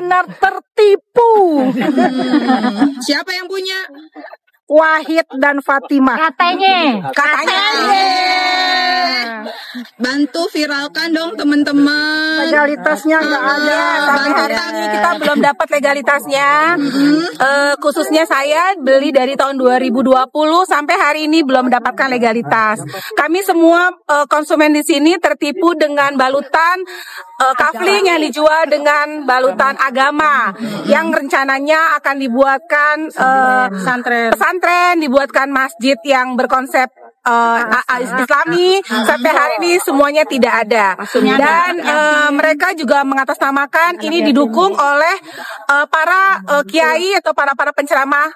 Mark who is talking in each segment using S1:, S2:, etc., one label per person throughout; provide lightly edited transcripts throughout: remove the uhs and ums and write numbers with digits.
S1: benar-benar tertipu.
S2: Siapa yang punya?
S1: Wahid dan Fatimah.
S3: Katanya.
S2: Bantu viralkan dong teman-teman.
S1: Legalitasnya nggak ada. Sampai hari ini kita belum dapat legalitasnya. Khususnya saya beli dari tahun 2020 sampai hari ini belum mendapatkan legalitas. Kami semua konsumen di sini tertipu dengan balutan kafling yang dijual dengan balutan agama yang rencananya akan dibuatkan pesantren, dibuatkan masjid yang berkonsep Islami. Sampai hari ini semuanya tidak ada. Dan mereka juga mengatasnamakan ini didukung oleh para kiai atau para penceramah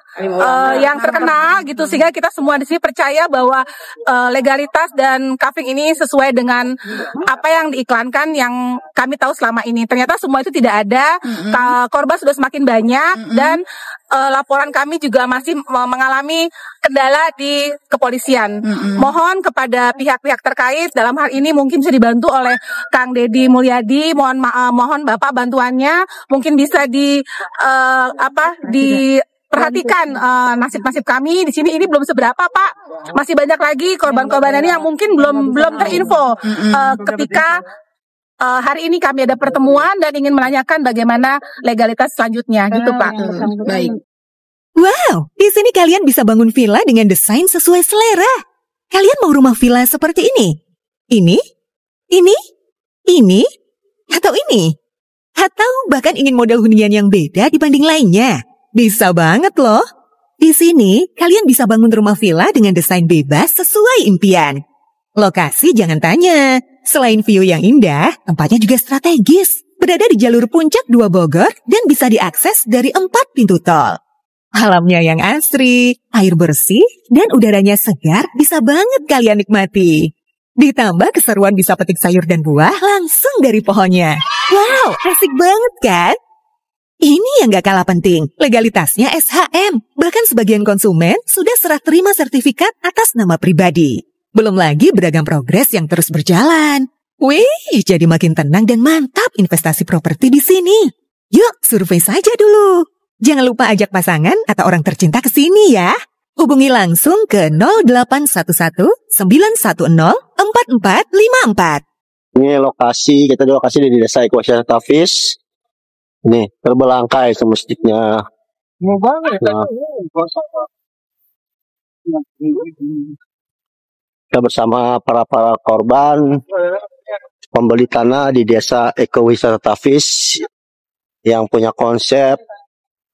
S1: yang terkenal gitu, sehingga kita semua di sini percaya bahwa legalitas dan kafling ini sesuai dengan apa yang diiklankan yang kami tahu selama ini. Ternyata semua itu tidak ada. Korban sudah semakin banyak dan laporan kami juga masih mengalami kendala di kepolisian. Mohon kepada pihak-pihak terkait dalam hal ini mungkin bisa dibantu oleh Kang Deddy Mulyadi. Mohon Bapak bantuannya, mungkin bisa diperhatikan nasib-nasib kami di sini. Ini belum seberapa, Pak. Masih banyak lagi korban-korban ini yang mungkin belum terinfo ketika hari ini kami ada pertemuan dan ingin menanyakan bagaimana legalitas selanjutnya, gitu Pak.
S2: Baik.
S4: Wow, di sini kalian bisa bangun villa dengan desain sesuai selera. Kalian mau rumah villa seperti ini? Ini? Atau ini? Atau bahkan ingin model hunian yang beda dibanding lainnya? Bisa banget loh. Di sini, kalian bisa bangun rumah villa dengan desain bebas sesuai impian. Lokasi jangan tanya. Selain view yang indah, tempatnya juga strategis. Berada di jalur puncak 2 Bogor dan bisa diakses dari 4 pintu tol. Alamnya yang asri, air bersih, dan udaranya segar bisa banget kalian nikmati. Ditambah keseruan bisa petik sayur dan buah langsung dari pohonnya. Wow, asik banget kan? Ini yang gak kalah penting, legalitasnya SHM. Bahkan sebagian konsumen sudah serah terima sertifikat atas nama pribadi. Belum lagi beragam progres yang terus berjalan. Wih, jadi makin tenang dan mantap investasi properti di sini. Yuk, survei saja dulu. Jangan lupa ajak pasangan atau orang tercinta ke sini ya. Hubungi langsung ke 0811 910 4454.
S5: Ini kita di lokasi di Desa Ekowisata Tafis. Ini terbelangkai ke masjidnya.
S6: Mau banget.
S5: Nah, kita bersama para korban pembeli tanah di Desa Ekowisata Tafis yang punya konsep.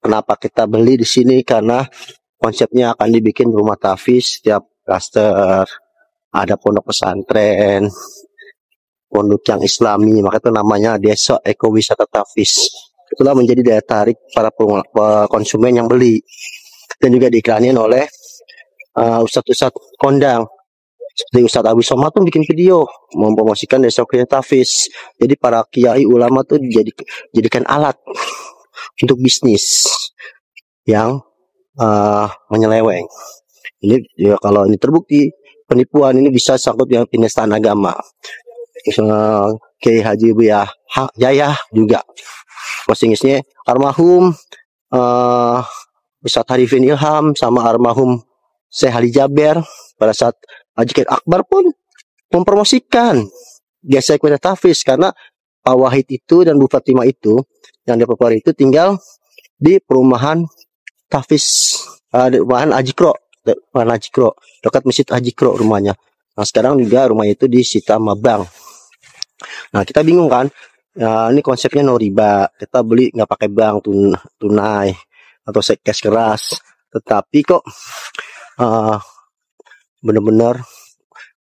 S5: Kenapa kita beli di sini? Karena konsepnya akan dibikin rumah tafis setiap klaster. Ada pondok pesantren, pondok yang Islami, maka itu namanya Desa Ekowisata Tafis. Itulah menjadi daya tarik para konsumen yang beli. Dan juga diiklanin oleh ustadz-ustadz kondang. Seperti Ustadz Abu Somad tuh bikin video mempromosikan Desa Ekowisata Tafis. Jadi para kiai ulama tuh dijadikan alat untuk bisnis yang menyeleweng. Ini ya, kalau ini terbukti penipuan ini bisa sangkut dengan penistaan agama. Kiai Haji Buya Jaya juga postingisnya almarhum Ustadz Harifin Ilham sama almarhum Syekh Ali Jaber pada saat Haji Akbar pun mempromosikan Desa Ekowisata Tafis karena Pak Wahid itu dan Bu Fatimah itu yang diperoleh itu tinggal di perumahan Tafis, perumahan Haji Kro, dekat Masjid Haji Kro rumahnya. Nah sekarang juga rumah itu disita sama bank. Nah kita bingung kan, ya, ini konsepnya no riba, kita beli nggak pakai bank tunai atau cash keras, tetapi kok benar-benar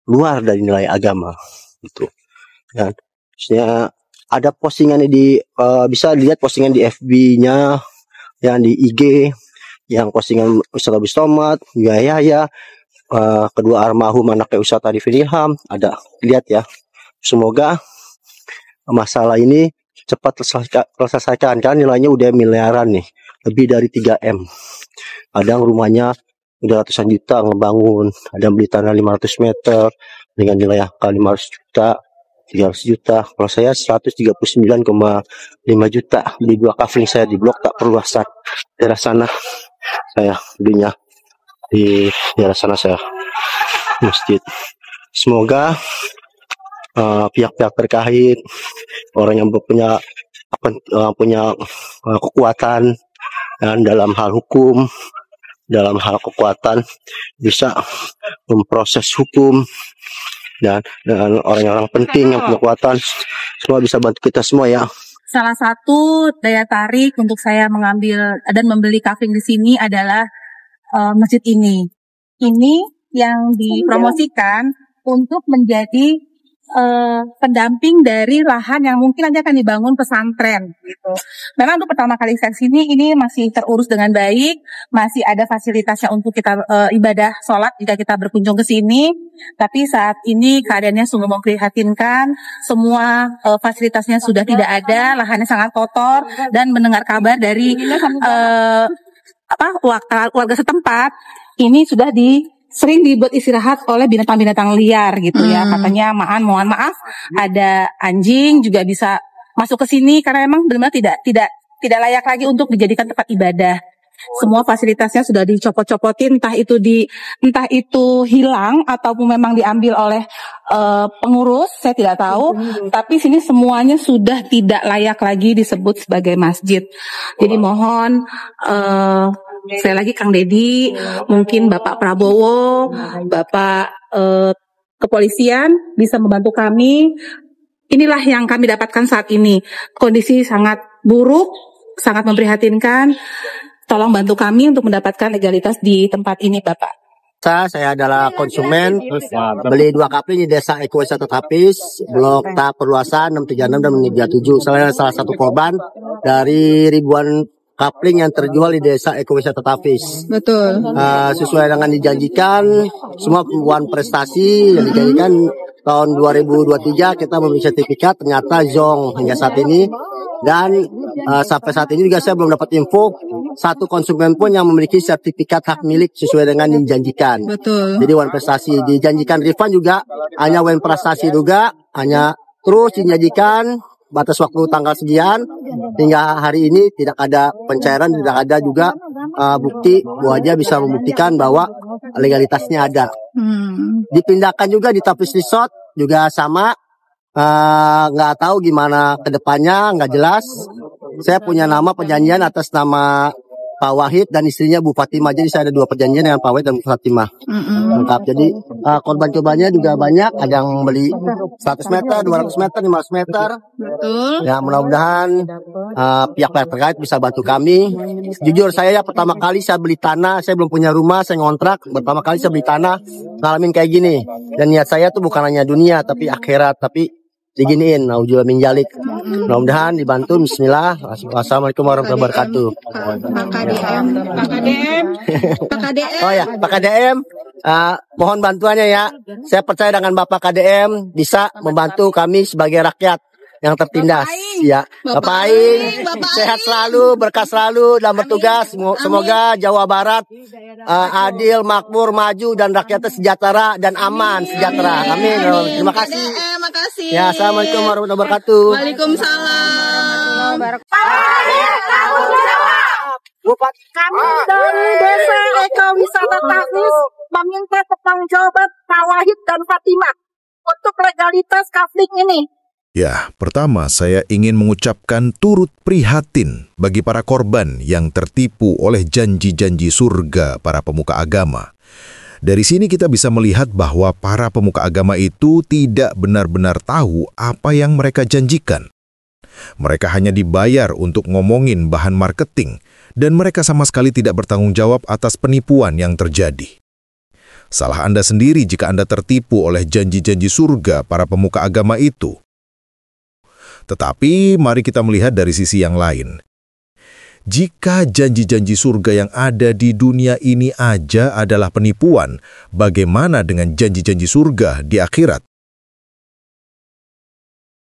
S5: luar dari nilai agama gitu. Dan maksudnya ada postingannya bisa dilihat postingan di FB-nya, yang di IG, yang postingan Ustadz Abu Somad, ya, kedua almarhum anaknya Ustadz Arifin Ilham, ada lihat ya. Semoga masalah ini cepat terselesaikan, kan nilainya udah miliaran nih, lebih dari 3M. Kadang rumahnya udah ratusan juta ngebangun, ada yang beli tanah 500 meter dengan nilai angka 500 juta. 300 juta. Kalau saya 139,5 juta. Beli 2 kafling saya di blok tak perluasan. Daerah sana saya belinya. Di daerah sana saya masjid. Semoga pihak-pihak terkait, orang yang punya kekuatan dalam hal hukum, dalam hal kekuatan, bisa memproses hukum, dan orang-orang penting yang punya kekuatan, semua bisa bantu kita semua ya.
S1: Salah satu daya tarik untuk saya mengambil dan membeli kafling di sini adalah masjid ini. Ini yang dipromosikan untuk menjadi pendamping dari lahan yang mungkin nanti akan dibangun pesantren gitu. Memang untuk pertama kali saya sini ini masih terurus dengan baik, masih ada fasilitasnya untuk kita ibadah sholat jika kita berkunjung ke sini. Tapi saat ini keadaannya sungguh memprihatinkan, semua fasilitasnya sudah tidak ada, lahannya sangat kotor, dan mendengar kabar dari warga setempat ini sudah sering dibuat istirahat oleh binatang-binatang liar gitu ya. Katanya mohon maaf ada anjing juga bisa masuk ke sini karena memang benar-benar tidak layak lagi untuk dijadikan tempat ibadah. Semua fasilitasnya sudah dicopot-copotin, entah itu hilang ataupun memang diambil oleh pengurus, saya tidak tahu. Tapi sini semuanya sudah tidak layak lagi disebut sebagai masjid. Jadi mohon sekali lagi Kang Dedi, mungkin Bapak Prabowo, Bapak Kepolisian bisa membantu kami. Inilah yang kami dapatkan saat ini. Kondisi sangat buruk, sangat memprihatinkan. Tolong bantu kami untuk mendapatkan legalitas di tempat ini, Bapak.
S5: Saya adalah konsumen, beli 2 kafling di Desa Ekowisata Tapis, Blok tahap perluasan 636 dan 637. Saya salah satu korban dari ribuan kafling yang terjual di Desa Ekowisata Tapis.
S2: Betul.
S5: Sesuai dengan dijanjikan, semua pembuahan prestasi yang dijanjikan tahun 2023 kita memberi sertifikat, ternyata zong hingga saat ini. Dan sampai saat ini juga saya belum dapat info satu konsumen pun yang memiliki sertifikat hak milik sesuai dengan dijanjikan.
S2: Betul.
S5: Jadi wan prestasi dijanjikan refund juga hanya wan prestasi juga, hanya terus dijanjikan batas waktu tanggal sekian hingga hari ini tidak ada pencairan, tidak ada juga bukti bahwa dia bisa membuktikan bahwa legalitasnya ada. Dipindahkan juga di Tapis Resort juga sama, nggak tahu gimana kedepannya, nggak jelas. Saya punya nama perjanjian atas nama Pak Wahid dan istrinya Bu Fatimah. Jadi saya ada 2 perjanjian dengan Pak Wahid dan Bu Fatimah. Lengkap. Jadi korban-korbannya juga banyak. Ada yang beli 100 meter, 200 meter, 500 meter.
S2: Betul.
S5: Ya mudah-mudahan pihak-pihak terkait bisa bantu kami. Jujur saya pertama kali saya beli tanah, saya belum punya rumah, saya ngontrak. Pertama kali saya beli tanah, ngalamin kayak gini. Dan niat saya tuh bukan hanya dunia tapi akhirat, tapi diginiin, naujulah min jalik. Mudah-mudahan dibantu. Bismillah. Assalamualaikum warahmatullahi wabarakatuh.
S2: Pak KDM.
S5: Oh ya, Pak KDM, mohon bantuannya ya. Saya percaya dengan Bapak KDM bisa membantu kami sebagai rakyat yang tertindas. Ya, Bapak Aing, sehat selalu, berkah selalu dalam bertugas. Semoga Jawa Barat adil, makmur, maju dan rakyatnya sejahtera dan aman sejahtera. Amin. Terima kasih.
S2: Makasih.
S5: Ya, assalamualaikum warahmatullahi wabarakatuh.
S2: Waalaikumsalam.
S1: Kami dari Desa Ekowisata Tapis meminta pertanggungjawaban Pak Wahid dan Fatimah untuk legalitas kafling ini.
S3: Ya, pertama saya ingin mengucapkan turut prihatin bagi para korban yang tertipu oleh janji-janji surga para pemuka agama. Dari sini kita bisa melihat bahwa para pemuka agama itu tidak benar-benar tahu apa yang mereka janjikan. Mereka hanya dibayar untuk ngomongin bahan marketing, dan mereka sama sekali tidak bertanggung jawab atas penipuan yang terjadi. Salah Anda sendiri jika Anda tertipu oleh janji-janji surga para pemuka agama itu. Tetapi mari kita melihat dari sisi yang lain. Jika janji-janji surga yang ada di dunia ini aja adalah penipuan, bagaimana dengan janji-janji surga di akhirat?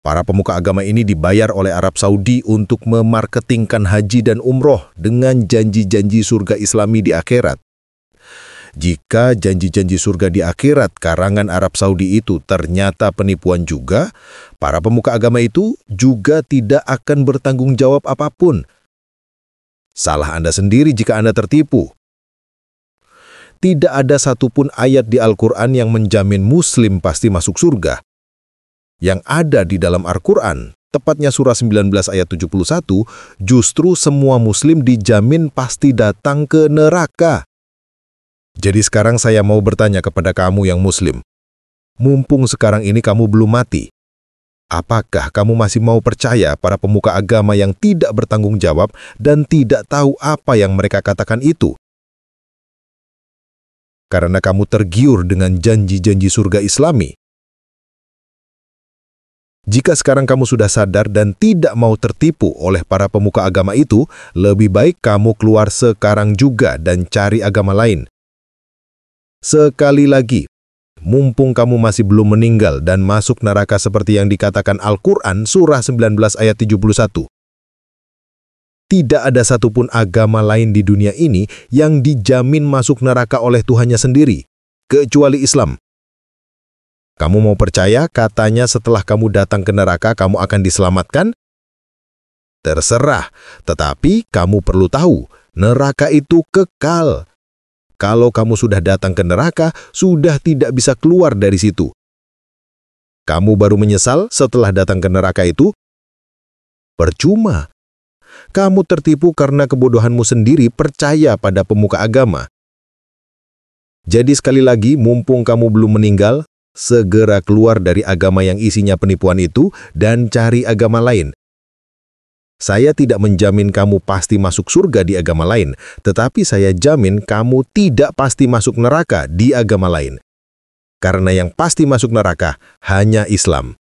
S3: Para pemuka agama ini dibayar oleh Arab Saudi untuk memarketingkan haji dan umroh dengan janji-janji surga Islami di akhirat. Jika janji-janji surga di akhirat karangan Arab Saudi itu ternyata penipuan juga, para pemuka agama itu juga tidak akan bertanggung jawab apapun. Salah Anda sendiri jika Anda tertipu. Tidak ada satupun ayat di Al-Quran yang menjamin Muslim pasti masuk surga. Yang ada di dalam Al-Quran, tepatnya surah 19 ayat 71, justru semua Muslim dijamin pasti datang ke neraka. Jadi sekarang saya mau bertanya kepada kamu yang Muslim. Mumpung sekarang ini kamu belum mati, apakah kamu masih mau percaya para pemuka agama yang tidak bertanggung jawab dan tidak tahu apa yang mereka katakan itu? Karena kamu tergiur dengan janji-janji surga Islami. Jika sekarang kamu sudah sadar dan tidak mau tertipu oleh para pemuka agama itu, lebih baik kamu keluar sekarang juga dan cari agama lain. Sekali lagi, mumpung kamu masih belum meninggal dan masuk neraka seperti yang dikatakan Al-Quran surah 19 ayat 71. Tidak ada satupun agama lain di dunia ini yang dijamin masuk neraka oleh Tuhannya sendiri, kecuali Islam. Kamu mau percaya katanya setelah kamu datang ke neraka kamu akan diselamatkan? Terserah, tetapi kamu perlu tahu, neraka itu kekal. Kalau kamu sudah datang ke neraka, sudah tidak bisa keluar dari situ. Kamu baru menyesal setelah datang ke neraka itu? Percuma. Kamu tertipu karena kebodohanmu sendiri percaya pada pemuka agama. Jadi sekali lagi, mumpung kamu belum meninggal, segera keluar dari agama yang isinya penipuan itu dan cari agama lain. Saya tidak menjamin kamu pasti masuk surga di agama lain, tetapi saya jamin kamu tidak pasti masuk neraka di agama lain. Karena yang pasti masuk neraka hanya Islam.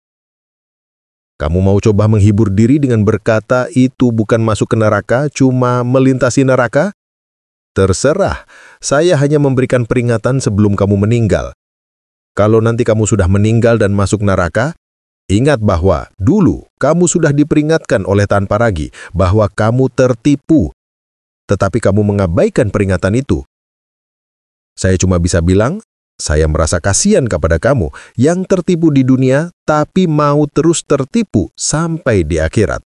S3: Kamu mau coba menghibur diri dengan berkata itu bukan masuk ke neraka, cuma melintasi neraka? Terserah, saya hanya memberikan peringatan sebelum kamu meninggal. Kalau nanti kamu sudah meninggal dan masuk neraka, ingat bahwa dulu kamu sudah diperingatkan oleh tanpa ragi bahwa kamu tertipu, tetapi kamu mengabaikan peringatan itu. Saya cuma bisa bilang, saya merasa kasihan kepada kamu yang tertipu di dunia tapi mau terus tertipu sampai di akhirat.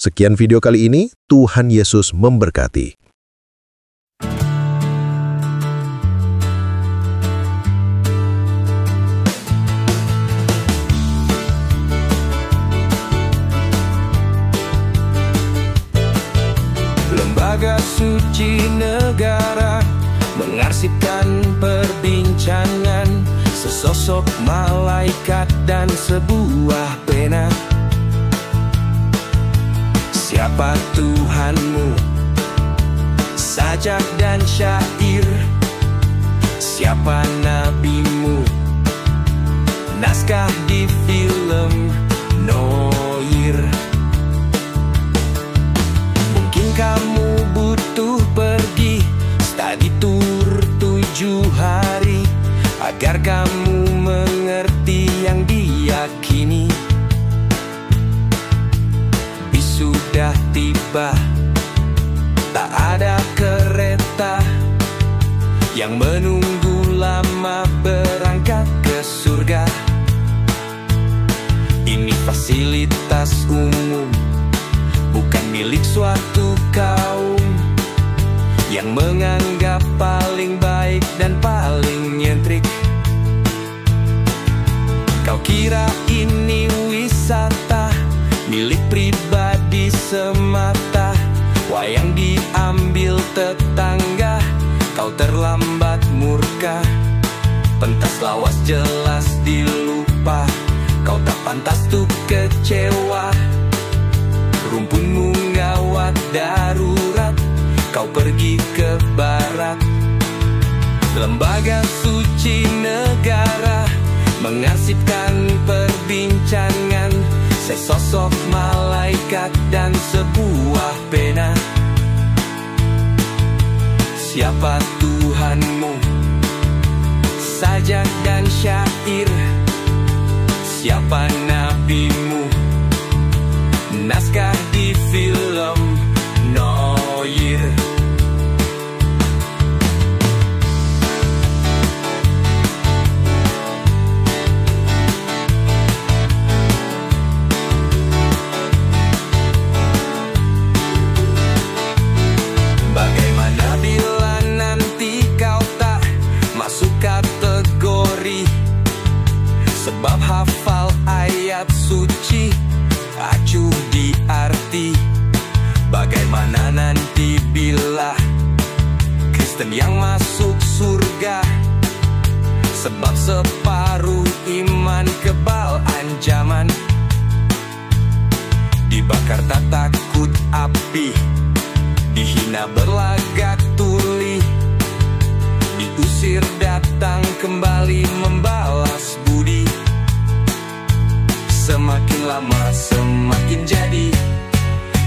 S3: Sekian video kali ini, Tuhan Yesus memberkati.
S6: Lembaga suci negara mengarsipkan perbincangan sesosok malaikat dan sebuah pena. Siapa Tuhanmu? Sajak dan syair. Siapa nabimu? Naskah di film Noir. Mungkin kamu butuh pergi study tour 7 hari agar kamu mengerti yang diyakini. Bis sudah tiba, tak ada kereta yang menunggu lama berangkat ke surga. Ini fasilitas umum, bukan milik suatu kaum yang menganggap paling baik dan paling nyentrik. Kau kira ini wisata milik pribadi semata, wayang diambil tetangga, kau terlambat murka. Pentas lawas jelas dilupa, kau tak pantas tuh kecewa. Rumpunmu ngawat darurat, kau pergi ke barat. Lembaga suci negara mengarsipkan perbincangan sesosok malaikat dan sebuah pena. Siapa Tuhanmu? Sajak dan syair. Siapa nabimu? Naskah di film Noir. nabi, dihina berlagak tuli, diusir datang kembali membalas budi. Semakin lama semakin jadi,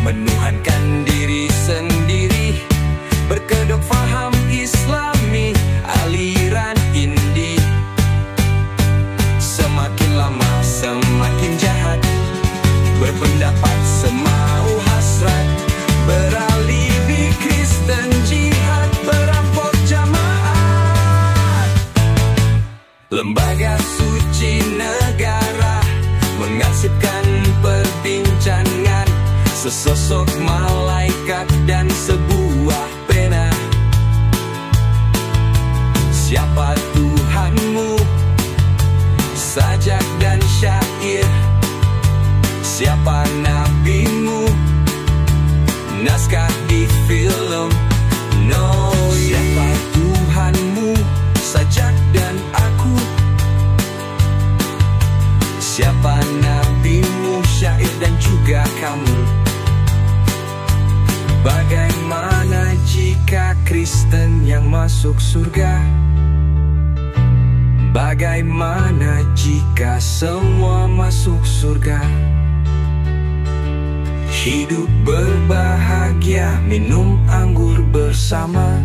S6: menuhankan diri sendiri, berkedok faham Islami, aliran Indi. Semakin lama semakin jahat, berpendapat semau hasrat, beralibi Kristen jihad, berampok jamaat. Lembaga suci negara mengarsipkan perbincangan, sesosok malaikat dan sebuah pena. Siapa Tuhanmu? Sajak dan syair. Siapa nabimu? Naskah di film. No, siapa Tuhanmu? Sajak dan aku. Siapa nabimu? Syair dan juga kamu. Bagaimana jika Kristen yang masuk surga? Bagaimana jika semua masuk surga? Hidup berbahagia, minum anggur bersama.